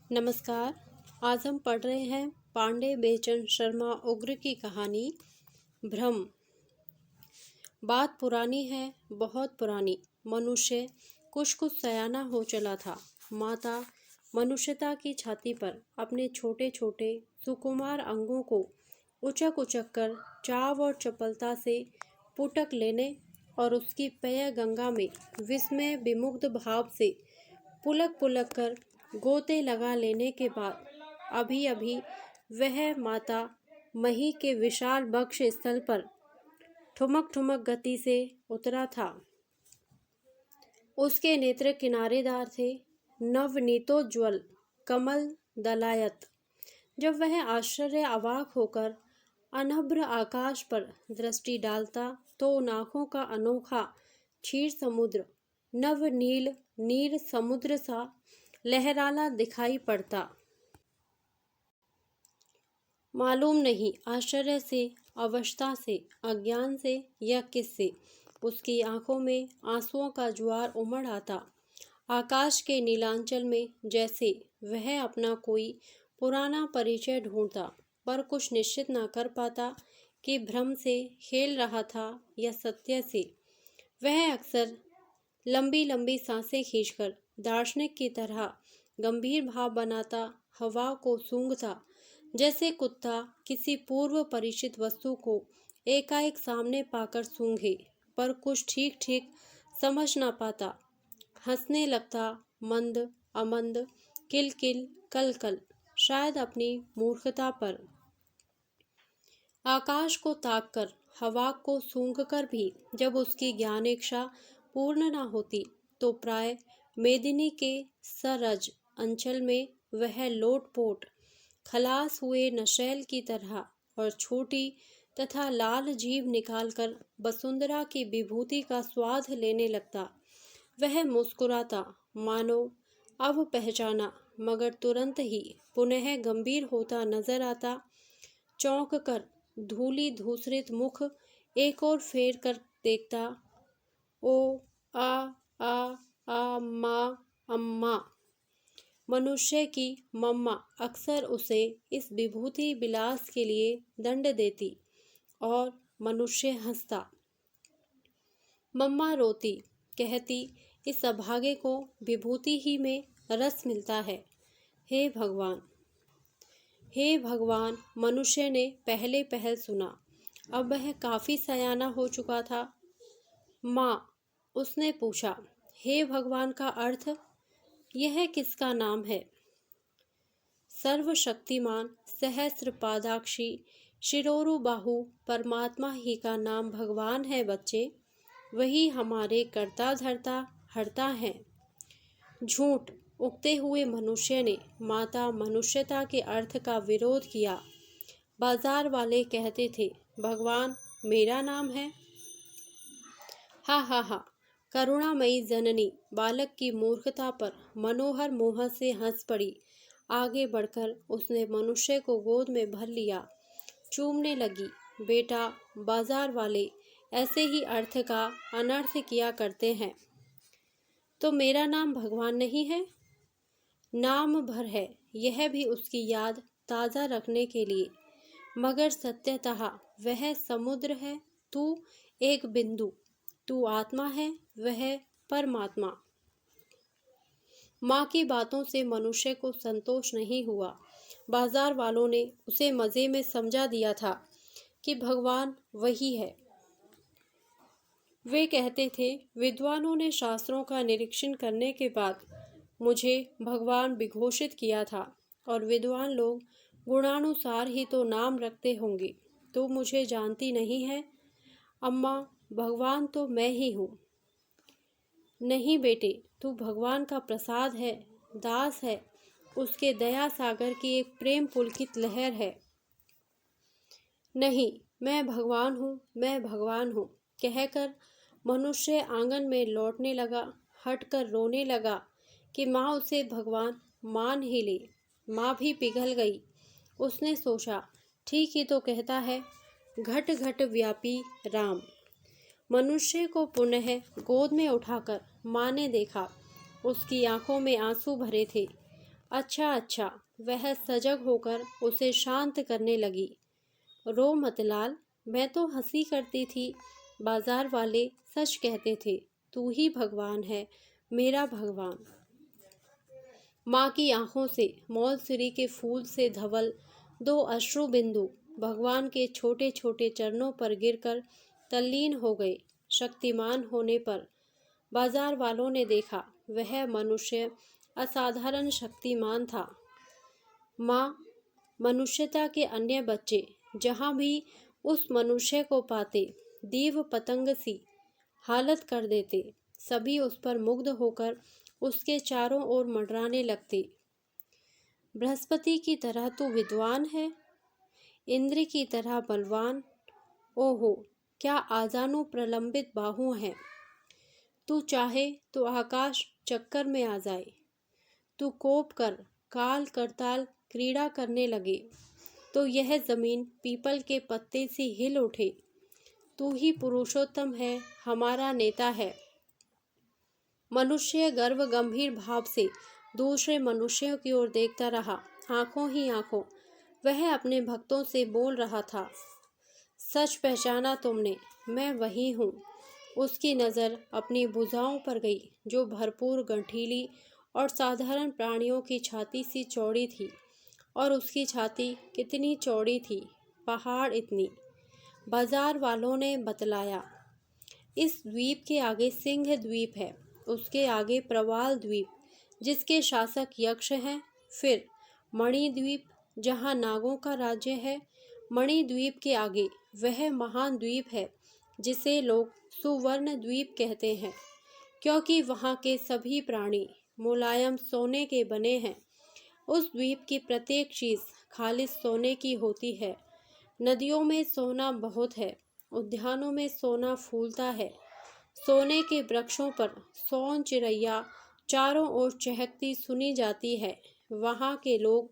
नमस्कार। आज हम पढ़ रहे हैं पांडे बेचन शर्मा उग्र की कहानी भ्रम। बात पुरानी है, बहुत पुरानी। मनुष्य कुछ कुछ सयाना हो चला था। माता मनुष्यता की छाती पर अपने छोटे छोटे सुकुमार अंगों को उचक उचक कर चाव और चपलता से पुटक लेने और उसकी पेय गंगा में विस्मय विमुग्ध भाव से पुलक पुलक कर गोते लगा लेने के बाद अभी अभी वह माता मही के विशाल बक्ष स्थल पर ठुमक ठुमक गति से उतरा था। उसके नेत्र किनारेदार थे, नवनीतोज्वल कमल दलायत। जब वह आश्चर्य अवाक होकर अनभ्र आकाश पर दृष्टि डालता तो उन आँखों का अनोखा क्षीर समुद्र नव नील नीर समुद्र सा लहराला दिखाई पड़ता। मालूम नहीं आश्चर्य से, अवस्था से, अज्ञान से या किससे उसकी आंखों में आंसुओं का ज्वार उमड़ आता। आकाश के नीलांचल में जैसे वह अपना कोई पुराना परिचय ढूंढता, पर कुछ निश्चित न कर पाता कि भ्रम से खेल रहा था या सत्य से। वह अक्सर लंबी लंबी सांसें खींचकर दार्शनिक की तरह गंभीर भाव बनाता हवा को सूंघता, जैसे कुत्ता किसी पूर्व परिचित वस्तु को एकाएक सामने पाकर सूंघे, पर कुछ ठीक ठीक समझ न पाता। हंसने लगता मंद अमंद, किल किल कल कल, शायद अपनी मूर्खता पर। आकाश को ताककर, हवा को सूंघकर भी जब उसकी ज्ञानेच्छा पूर्ण न होती तो प्राय मेदिनी के सरज अंचल में वह लोटपोट खलास हुए नशैल की तरह और छोटी तथा लाल जीभ निकालकर वसुंधरा की विभूति का स्वाद लेने लगता। वह मुस्कुराता, मानो अब पहचाना, मगर तुरंत ही पुनः गंभीर होता नजर आता। चौंक कर धूली धूसरित मुख एक और फेर कर देखता। ओ आ माँ अम्मा। मनुष्य की मम्मा अक्सर उसे इस विभूति विलास के लिए दंड देती और मनुष्य हंसता। मम्मा रोती, कहती इस अभागे को विभूति ही में रस मिलता है। हे भगवान, हे भगवान। मनुष्य ने पहले पहल सुना। अब वह काफी सयाना हो चुका था। माँ, उसने पूछा, हे भगवान का अर्थ यह किसका नाम है? सर्वशक्तिमान सहस्र पादाक्षी शिरोरुबाहु परमात्मा ही का नाम भगवान है बच्चे। वही हमारे कर्ता धर्ता हरता है। झूठ। उगते हुए मनुष्य ने माता मनुष्यता के अर्थ का विरोध किया। बाजार वाले कहते थे, भगवान मेरा नाम है। हा हा हा। करुणामयी जननी बालक की मूर्खता पर मनोहर मोह से हंस पड़ी। आगे बढ़कर उसने मनुष्य को गोद में भर लिया, चूमने लगी। बेटा, बाजार वाले ऐसे ही अर्थ का अनर्थ किया करते हैं। तो मेरा नाम भगवान नहीं है? नाम भर है, यह भी उसकी याद ताज़ा रखने के लिए, मगर सत्यतः वह समुद्र है, तू एक बिंदु। तू आत्मा है, वह परमात्मा। माँ की बातों से मनुष्य को संतोष नहीं हुआ। बाजार वालों ने उसे मज़े में समझा दिया था कि भगवान वही है। वे कहते थे, विद्वानों ने शास्त्रों का निरीक्षण करने के बाद मुझे भगवान विघोषित किया था, और विद्वान लोग गुणानुसार ही तो नाम रखते होंगे। तो मुझे जानती नहीं है अम्मा, भगवान तो मैं ही हूँ। नहीं बेटे, तू भगवान का प्रसाद है, दास है, उसके दया सागर की एक प्रेम पुलकित लहर है। नहीं, मैं भगवान हूँ, मैं भगवान हूँ कहकर मनुष्य आंगन में लौटने लगा। हटकर रोने लगा कि माँ उसे भगवान मान ही ले। माँ भी पिघल गई। उसने सोचा, ठीक ही तो कहता है, घट घट व्यापी राम। मनुष्य को पुनः गोद में उठाकर माँ ने देखा। उसकी आंखों में आंसू भरे थे। अच्छा अच्छा, वह सजग होकर उसे शांत करने लगी। रो मत लाल, मैं तो हंसी करती थी। बाजार वाले सच कहते थे, तू ही भगवान है, मेरा भगवान। माँ की आंखों से मौलसिरी के फूल से धवल 2 अश्रु बिंदु भगवान के छोटे छोटे चरणों पर गिरकर तल्लीन हो गए। शक्तिमान होने पर बाजार वालों ने देखा वह मनुष्य असाधारण शक्तिमान था। माँ, मनुष्यता के अन्य बच्चे जहाँ भी उस मनुष्य को पाते दीव पतंग सी हालत कर देते। सभी उस पर मुग्ध होकर उसके चारों ओर मंडराने लगते। बृहस्पति की तरह तू विद्वान है, इंद्र की तरह बलवान। ओहो, क्या आजानु प्रलंबित बाहु हैं। तू चाहे तो आकाश चक्कर में आ जाए। तू कोप कर काल करताल क्रीड़ा करने लगे तो यह जमीन पीपल के पत्ते से हिल उठे। तू ही पुरुषोत्तम है, हमारा नेता है। मनुष्य गर्व गंभीर भाव से दूसरे मनुष्यों की ओर देखता रहा। आंखों ही आंखों वह अपने भक्तों से बोल रहा था, सच पहचाना तुमने, मैं वही हूँ। उसकी नज़र अपनी भुजाओं पर गई जो भरपूर गठीली और साधारण प्राणियों की छाती सी चौड़ी थी। और उसकी छाती कितनी चौड़ी थी, पहाड़ इतनी। बाजार वालों ने बतलाया, इस द्वीप के आगे सिंह द्वीप है, उसके आगे प्रवाल द्वीप जिसके शासक यक्ष हैं, फिर मणि द्वीप जहाँ नागों का राज्य है। मणि द्वीप के आगे वह महान द्वीप है जिसे लोग सुवर्ण द्वीप कहते हैं, क्योंकि वहाँ के सभी प्राणी मुलायम सोने के बने हैं। उस द्वीप की प्रत्येक चीज़ खालिस सोने की होती है। नदियों में सोना बहुत है, उद्यानों में सोना फूलता है। सोने के वृक्षों पर सोन चिड़ैया चारों ओर चहकती सुनी जाती है। वहाँ के लोग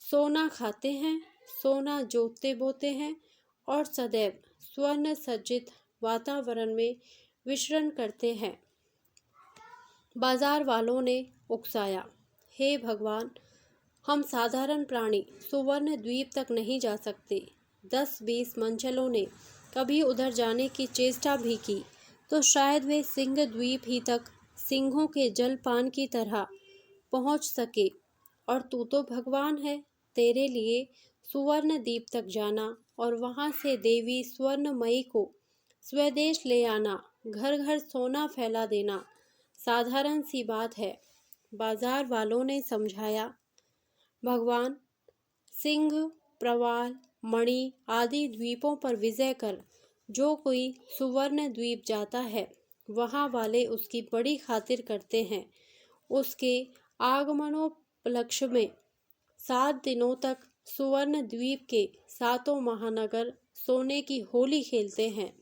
सोना खाते हैं, सोना जोतते बोते हैं और सदैव स्वर्ण सज्जित वातावरण में विचरण करते हैं। बाजार वालों ने उकसाया, हे भगवान, हम साधारण प्राणी सुवर्ण द्वीप तक नहीं जा सकते। 10-20 मंचलों ने कभी उधर जाने की चेष्टा भी की तो शायद वे सिंह द्वीप ही तक सिंहों के जलपान की तरह पहुंच सके। और तू तो भगवान है, तेरे लिए सुवर्ण द्वीप तक जाना और वहां से देवी स्वर्णमयी को स्वदेश ले आना, घर घर सोना फैला देना साधारण सी बात है। बाजार वालों ने समझाया, भगवान, सिंह, प्रवाल, मणि आदि द्वीपों पर विजय कर जो कोई सुवर्ण द्वीप जाता है, वहाँ वाले उसकी बड़ी खातिर करते हैं। उसके आगमनोपलक्ष्य में 7 दिनों तक सुवर्ण द्वीप के 7 महानगर सोने की होली खेलते हैं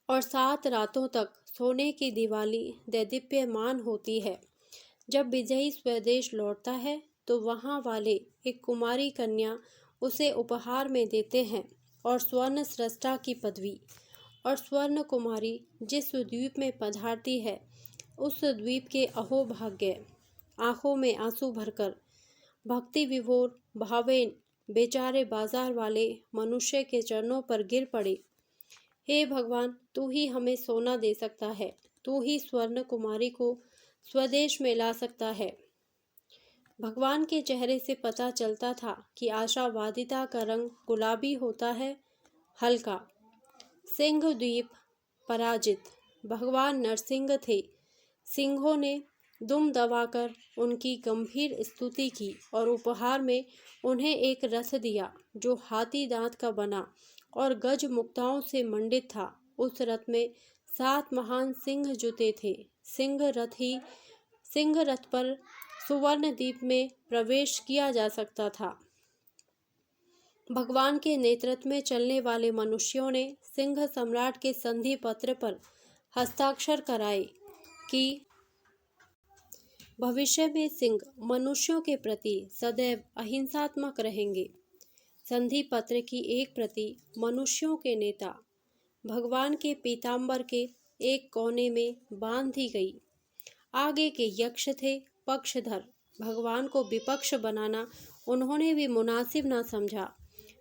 और 7 रातों तक सोने की दिवाली दैदीप्यमान होती है। जब विजयी स्वदेश लौटता है तो वहाँ वाले एक कुमारी कन्या उसे उपहार में देते हैं और स्वर्ण स्रष्टा की पदवी। और स्वर्ण कुमारी जिस द्वीप में पधारती है उस द्वीप के अहोभाग्य। आंखों में आंसू भरकर भक्ति विभोर भावेन बेचारे बाजार वाले मनुष्य के चरणों पर गिर पड़े। हे भगवान, तू ही हमें सोना दे सकता है, तू ही स्वर्ण कुमारी को स्वदेश में ला सकता है। भगवान के चेहरे से पता चलता था कि आशावादिता का रंग गुलाबी होता है, हल्का। सिंह द्वीप पराजित। भगवान नरसिंह थे। सिंहों ने दुम दबाकर उनकी गंभीर स्तुति की और उपहार में उन्हें एक रथ दिया जो हाथी दांत का बना और गज मुक्ताओं से मंडित था। उस रथ में 7 महान सिंह जुते थे। सिंह रथ पर सुवर्ण द्वीप में प्रवेश किया जा सकता था। भगवान के नेतृत्व में चलने वाले मनुष्यों ने सिंह सम्राट के संधि पत्र पर हस्ताक्षर कराए कि भविष्य में सिंह मनुष्यों के प्रति सदैव अहिंसात्मक रहेंगे। संधि पत्र की एक प्रति मनुष्यों के नेता भगवान के पीताम्बर के एक कोने में बांध दी गई। आगे के यक्ष थे पक्षधर, भगवान को विपक्ष बनाना उन्होंने भी मुनासिब ना समझा।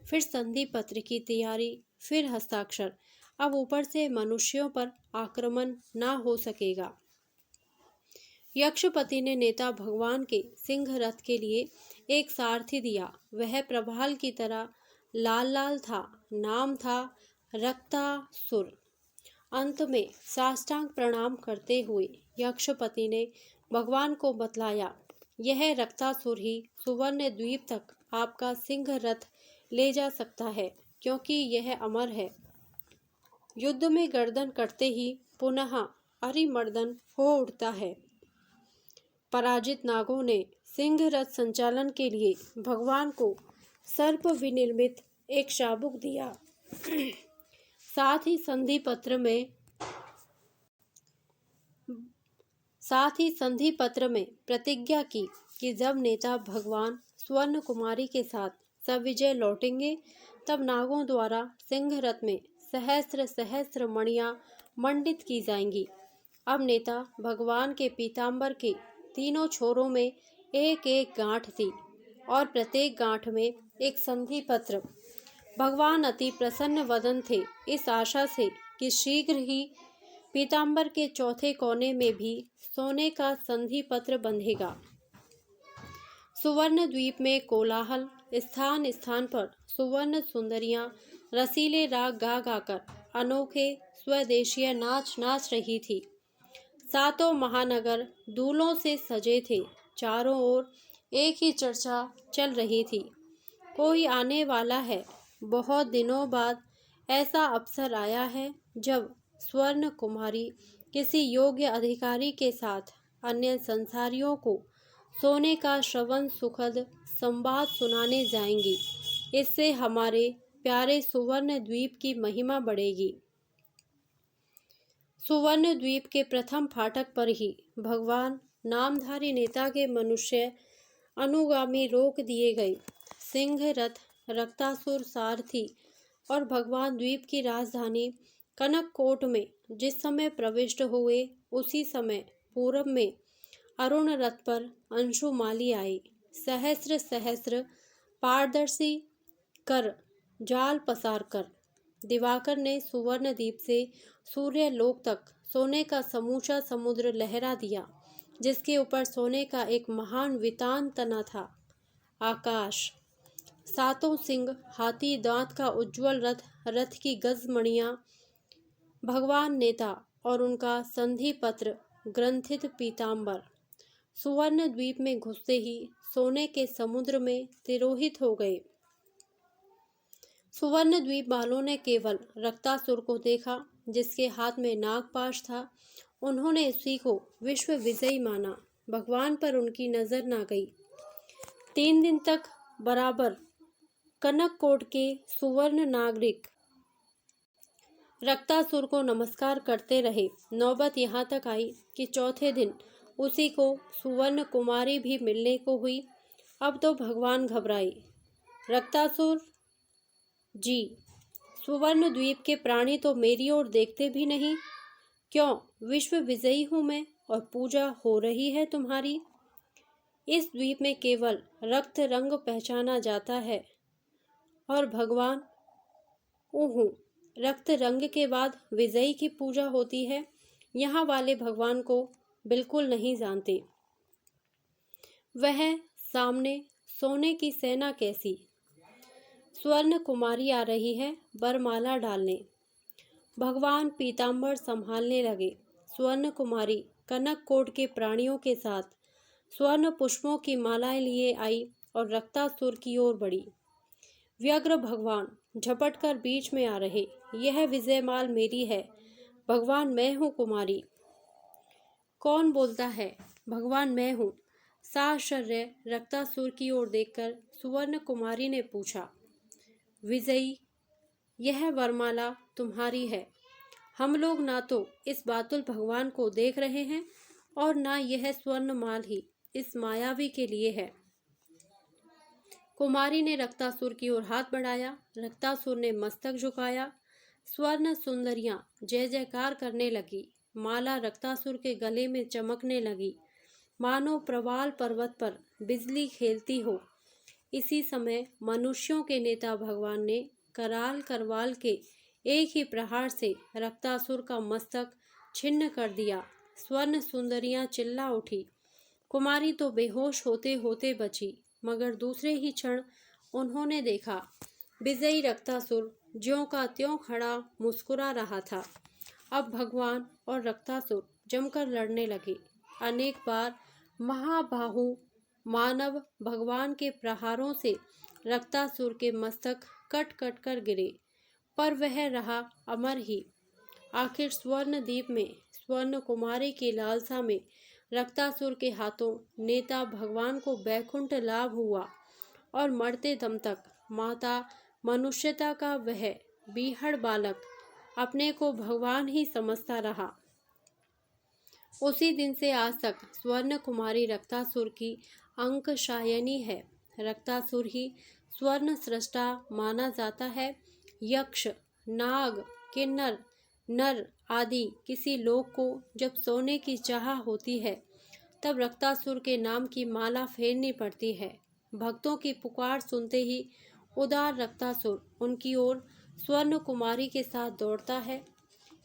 फिर संधि पत्र की तैयारी, फिर हस्ताक्षर। अब ऊपर से मनुष्यों पर आक्रमण ना हो सकेगा। यक्षपति ने नेता भगवान के सिंह रथ के लिए एक सारथी दिया। वह प्रभाल की तरह लाल लाल था। नाम था रक्तासुर। अंत में साष्टांग प्रणाम करते हुए यक्षपति ने भगवान को बतलाया, यह रक्तासुर ही सुवर्ण द्वीप तक आपका सिंह रथ ले जा सकता है, क्योंकि यह अमर है। युद्ध में गर्दन कटते ही पुनः अरिमर्दन हो उठता है। पराजित नागों ने सिंह रथ संचालन के लिए भगवान को सर्प विनिर्मित एक चाबुक दिया। साथ ही संधि पत्र में प्रतिज्ञा की कि जब नेता भगवान स्वर्ण कुमारी के साथ सविजय लौटेंगे, तब नागों द्वारा सिंह रथ में सहस्त्र सहस्त्र मणियां मंडित की जाएंगी। अब नेता भगवान के पीताम्बर के तीनों छोरों में एक एक गांठ थी और प्रत्येक गांठ में एक संधि पत्र। भगवान अति प्रसन्न वदन थे, इस आशा से कि शीघ्र ही पीताम्बर के चौथे कोने में भी सोने का संधि पत्र बंधेगा। सुवर्ण द्वीप में कोलाहल, स्थान स्थान पर सुवर्ण सुंदरियां रसीले राग गा गाकर अनोखे स्वदेशीय नाच नाच रही थी। सातों महानगर दूल्हों से सजे थे। चारों ओर एक ही चर्चा चल रही थी, कोई आने वाला है। बहुत दिनों बाद ऐसा अवसर आया है जब स्वर्ण कुमारी किसी योग्य अधिकारी के साथ अन्य संसारियों को सोने का श्रवण सुखद संवाद सुनाने जाएंगी। इससे हमारे प्यारे सुवर्ण द्वीप की महिमा बढ़ेगी। सुवर्ण द्वीप के प्रथम फाटक पर ही भगवान नामधारी नेता के मनुष्य अनुगामी रोक दिए गए। सिंह रथ, रक्तासुर सारथी और भगवान द्वीप की राजधानी कनककोट में जिस समय प्रविष्ट हुए, उसी समय पूरब में अरुण रथ पर अंशुमाली आई। सहस्र सहस्र पारदर्शी कर जाल पसार कर दिवाकर ने सुवर्ण द्वीप से सूर्य लोक तक सोने का समूचा समुद्र लहरा दिया, जिसके ऊपर सोने का एक महान वितान तना था। आकाश, सातों सिंह, हाथी दांत का उज्जवल रथ, रथ की गजमणियां, भगवान नेता और उनका संधि पत्र ग्रंथित पीताम्बर सुवर्ण द्वीप में घुसते ही सोने के समुद्र में तिरोहित हो गए। सुवर्ण द्वीप वालों ने केवल रक्तासुर को देखा, जिसके हाथ में नागपाश था। उन्होंने उसी को विश्व विजयी माना। भगवान पर उनकी नजर ना गई। 3 दिन तक बराबर कनककोट के सुवर्ण नागरिक रक्तासुर को नमस्कार करते रहे। नौबत यहाँ तक आई कि चौथे दिन उसी को सुवर्ण कुमारी भी मिलने को हुई। अब तो भगवान घबराए। रक्तासुर जी, सुवर्ण द्वीप के प्राणी तो मेरी ओर देखते भी नहीं। क्यों? विश्व विजयी हूँ मैं और पूजा हो रही है तुम्हारी। इस द्वीप में केवल रक्त रंग पहचाना जाता है और भगवान ऊहू, रक्त रंग के बाद विजयी की पूजा होती है। यहाँ वाले भगवान को बिल्कुल नहीं जानते। वह सामने सोने की सेना कैसी? स्वर्ण कुमारी आ रही है वरमाला डालने। भगवान पीताम्बर संभालने लगे। स्वर्ण कुमारी कनककोट के प्राणियों के साथ स्वर्ण पुष्पों की मालाएं लिए आई और रक्तासुर की ओर बढ़ी। व्यग्र भगवान झपट कर बीच में आ रहे। यह विजयमाल मेरी है। भगवान मैं हूँ कुमारी। कौन बोलता है? भगवान मैं हूँ। साश्चर्य रक्तासुर की ओर देखकर सुवर्ण कुमारी ने पूछा, विजयी, यह वरमाला तुम्हारी है। हम लोग ना तो इस बातुल भगवान को देख रहे हैं और ना यह स्वर्ण माल ही इस मायावी के लिए है। कुमारी ने रक्तासुर की ओर हाथ बढ़ाया। रक्तासुर ने मस्तक झुकाया। स्वर्ण सुंदरियां जय जयकार करने लगी। माला रक्तासुर के गले में चमकने लगी। मानो प्रवाल पर्वत पर बिजली खेलती हो। इसी समय मनुष्यों के नेता भगवान ने कराल करवाल के एक ही प्रहार से रक्तासुर का मस्तक छिन्न कर दिया। स्वर्ण सुंदरियां चिल्ला उठी। कुमारी तो बेहोश होते होते बची, मगर दूसरे ही क्षण उन्होंने देखा विजयी रक्तासुर ज्यों का त्यों खड़ा मुस्कुरा रहा था। अब भगवान और रक्तासुर जमकर लड़ने लगे। अनेक बार महाबाहु मानव भगवान के प्रहारों से रक्तासुर के मस्तक कट कट कर गिरे, पर वह रहा अमर ही। आखिर स्वर्ण द्वीप में स्वर्ण कुमारी की लालसा में रक्तासुर के हाथों नेता भगवान को वैकुंठ लाभ हुआ और मरते दम तक माता मनुष्यता का वह बीहड़ बालक अपने को भगवान ही समझता रहा। उसी दिन से आज तक स्वर्ण कुमारी रक्तासुर की अंकशायनी है। रक्तासुर ही स्वर्ण सृष्टा माना जाता है। यक्ष, नाग, किन्नर, नर आदि किसी लोक को जब सोने की चाह होती है, तब रक्तासुर के नाम की माला फेरनी पड़ती है। भक्तों की पुकार सुनते ही उदार रक्तासुर उनकी ओर स्वर्ण कुमारी के साथ दौड़ता है।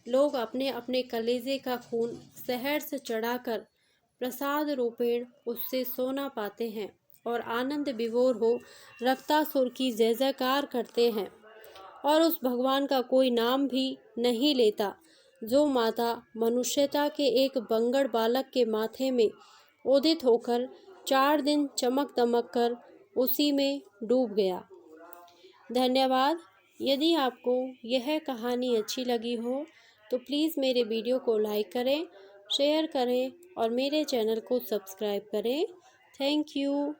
लोग अपने अपने कलेजे का खून शहर से चढ़ाकर प्रसाद रूपेण उससे सोना पाते हैं और आनंद विभोर हो रक्तासुर की जय जयकार करते हैं और उस भगवान का कोई नाम भी नहीं लेता जो माता मनुष्यता के एक बंगड़ बालक के माथे में उदित होकर 4 दिन चमक दमक कर उसी में डूब गया। धन्यवाद। यदि आपको यह कहानी अच्छी लगी हो तो प्लीज़ मेरे वीडियो को लाइक करें, शेयर करें और मेरे चैनल को सब्सक्राइब करें। Thank you.